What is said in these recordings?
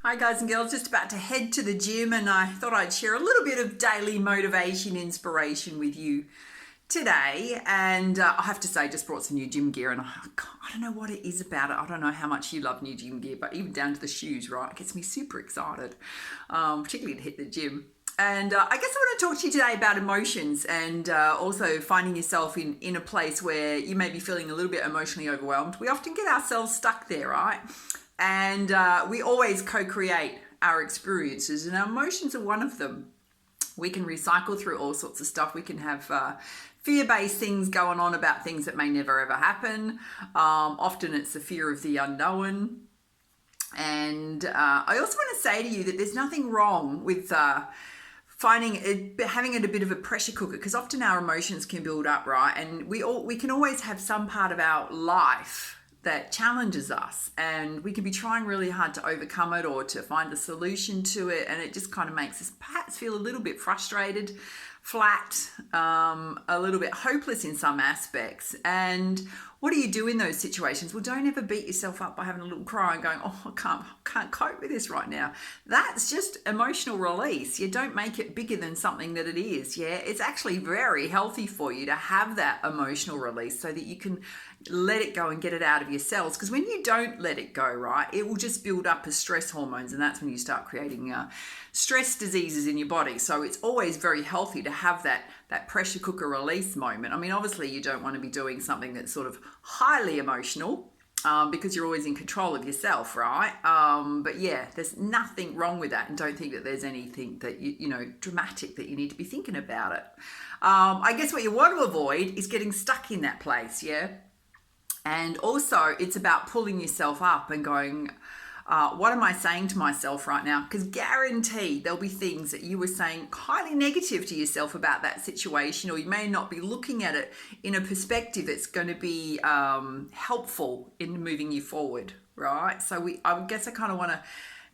Hi guys and girls, just about to head to the gym, and I thought I'd share a little bit of daily motivation, inspiration with you today. And I have to say, I just brought some new gym gear, and I don't know what it is about it. I don't know how much you love new gym gear, but even down to the shoes, right? It gets me super excited, particularly to hit the gym. And I guess I want to talk to you today about emotions, and also finding yourself in a place where you may be feeling a little bit emotionally overwhelmed. We often get ourselves stuck there, right? And we always co-create our experiences, and our emotions are one of them. We can recycle through all sorts of stuff. We can have fear-based things going on about things that may never ever happen. Often it's the fear of the unknown. And I also want to say to you that there's nothing wrong with having it a bit of a pressure cooker, because often our emotions can build up, right? And we can always have some part of our life that challenges us, and we can be trying really hard to overcome it or to find a solution to it, and it just kind of makes us perhaps feel a little bit frustrated, flat, a little bit hopeless in some aspects. And what do you do in those situations? Well, don't ever beat yourself up by having a little cry and going, oh, I can't cope with this right now. That's just emotional release. You don't make it bigger than something that it is. Yeah, it's actually very healthy for you to have that emotional release so that you can let it go and get it out of your cells. Because when you don't let it go, right, it will just build up as stress hormones, and that's when you start creating stress diseases in your body. So it's always very healthy to have that pressure cooker release moment. I mean, obviously you don't want to be doing something that's sort of highly emotional, because you're always in control of yourself, right? But yeah, there's nothing wrong with that, and don't think that there's anything that you know dramatic that you need to be thinking about it. I guess what you want to avoid is getting stuck in that place, yeah? And also it's about pulling yourself up and going, what am I saying to myself right now? Because guaranteed there'll be things that you were saying highly negative to yourself about that situation, or you may not be looking at it in a perspective that's going to be helpful in moving you forward, right? So I guess I kind of want to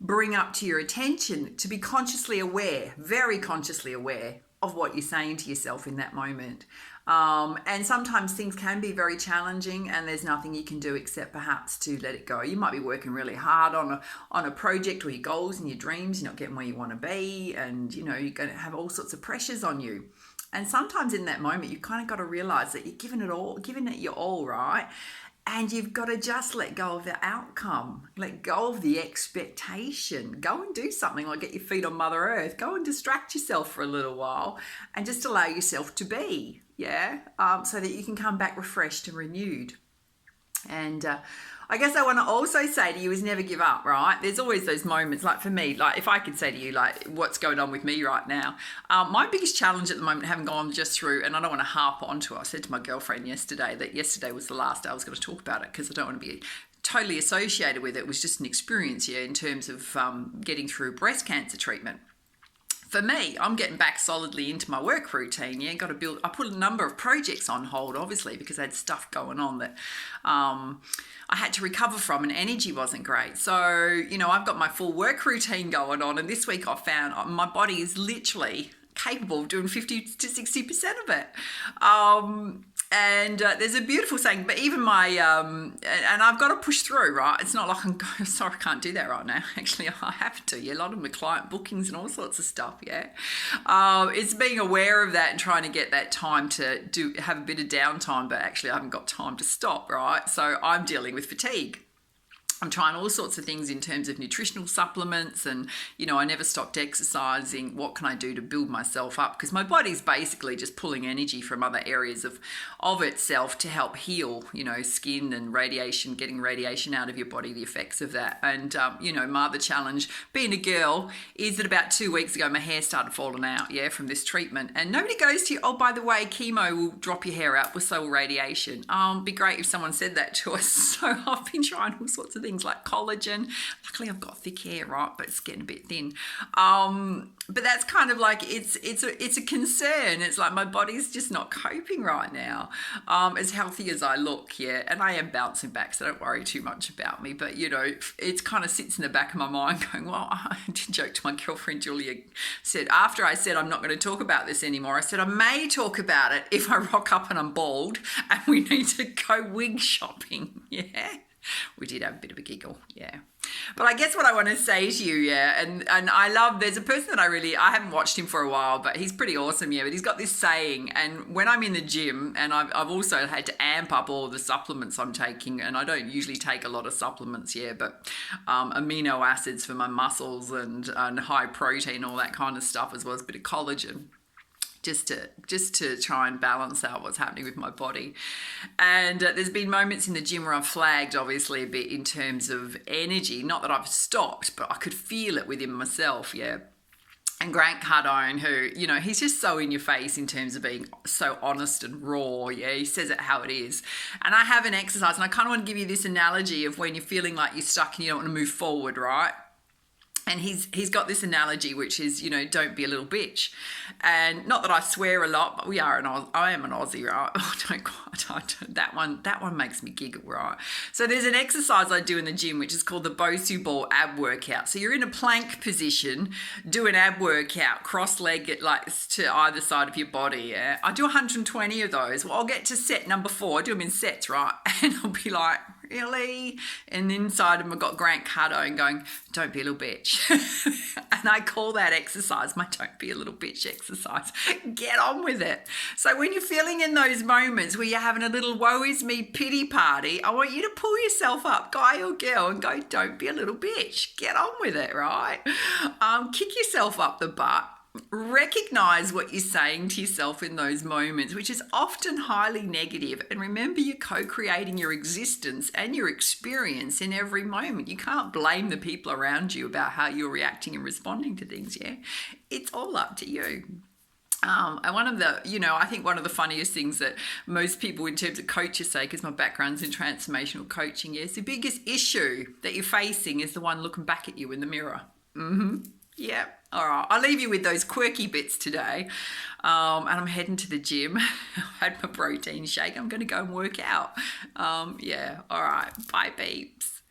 bring up to your attention to be consciously aware, very consciously aware of what you're saying to yourself in that moment. And sometimes things can be very challenging, and there's nothing you can do except perhaps to let it go. You might be working really hard on a project or your goals and your dreams. You're not getting where you want to be, and you know you're going to have all sorts of pressures on you. And sometimes in that moment, you kind of got to realize that you're giving it your all, right? And you've got to just let go of the outcome, let go of the expectation. Go and do something like get your feet on Mother Earth. Go and distract yourself for a little while and just allow yourself to be, yeah? So that you can come back refreshed and renewed. And I guess I want to also say to you is never give up, right? There's always those moments, like for me, like if I could say to you, like what's going on with me right now, my biggest challenge at the moment, having gone just through, and I don't want to harp onto it, I said to my girlfriend yesterday that yesterday was the last day I was going to talk about it, because I don't want to be totally associated with it. It was just an experience, yeah, in terms of getting through breast cancer treatment. For me, I'm getting back solidly into my work routine. Yeah, I put a number of projects on hold, obviously, because I had stuff going on that I had to recover from, and energy wasn't great. So, you know, I've got my full work routine going on, and this week I found my body is literally capable of doing 50 to 60% of it. And there's a beautiful saying, but even my, and I've got to push through, right? It's not like I'm going, sorry, I can't do that right now. Actually, I have to. Yeah, a lot of my client bookings and all sorts of stuff, yeah. It's being aware of that and trying to get that time to have a bit of downtime, but actually I haven't got time to stop, right? So I'm dealing with fatigue. I'm trying all sorts of things in terms of nutritional supplements, and you know I never stopped exercising. What can I do to build myself up? Because my body's basically just pulling energy from other areas of itself to help heal, you know, skin and radiation, getting radiation out of your body, the effects of that. And you know, my other challenge being a girl is that about 2 weeks ago my hair started falling out, yeah, from this treatment. And nobody goes to you, oh, by the way, chemo will drop your hair out, well, so will radiation. It'd be great if someone said that to us. So I've been trying all sorts of things like collagen. Luckily I've got thick hair, right, but it's getting a bit thin. But that's kind of like it's a concern. It's like my body's just not coping right now, as healthy as I look, yeah, and I am bouncing back, so don't worry too much about me. But you know, it kind of sits in the back of my mind going, well, I did joke to my girlfriend Julia, said after I said I'm not going to talk about this anymore, I said I may talk about it if I rock up and I'm bald and we need to go wig shopping, yeah. We did have a bit of a giggle, yeah. But I guess what I want to say to you, yeah, and I love, there's a person that I haven't watched him for a while, but he's pretty awesome, yeah, but he's got this saying, and when I'm in the gym, and I've also had to amp up all the supplements I'm taking, and I don't usually take a lot of supplements, yeah, but amino acids for my muscles and high protein, all that kind of stuff, as well as a bit of collagen. Just to try and balance out what's happening with my body. And there's been moments in the gym where I've flagged obviously a bit in terms of energy, not that I've stopped, but I could feel it within myself, yeah. And Grant Cardone, who, you know, he's just so in your face in terms of being so honest and raw, yeah, he says it how it is. And I have an exercise, and I kind of want to give you this analogy of when you're feeling like you're stuck and you don't want to move forward, right? And he's got this analogy, which is, you know, don't be a little bitch. And not that I swear a lot, but I am an Aussie, right? That one makes me giggle, right? So there's an exercise I do in the gym, which is called the Bosu ball ab workout. So you're in a plank position, do an ab workout, cross-legged, like to either side of your body, yeah? I do 120 of those. Well, I'll get to set number 4. I do them in sets, right? And I'll be like, really? And inside of him, I've got Grant Cardone going, don't be a little bitch. And I call that exercise my don't be a little bitch exercise. Get on with it. So when you're feeling in those moments where you're having a little woe is me pity party, I want you to pull yourself up, guy or girl, and go, don't be a little bitch. Get on with it, right? Kick yourself up the butt. Recognize what you're saying to yourself in those moments, which is often highly negative. And remember, you're co-creating your existence and your experience in every moment. You can't blame the people around you about how you're reacting and responding to things, yeah? It's all up to you. And one of the, you know, I think one of the funniest things that most people in terms of coaches say, because my background's in transformational coaching, is the biggest issue that you're facing is the one looking back at you in the mirror. Yeah. All right. I'll leave you with those quirky bits today. And I'm heading to the gym. I had my protein shake. I'm going to go and work out. Yeah. All right. Bye, peeps.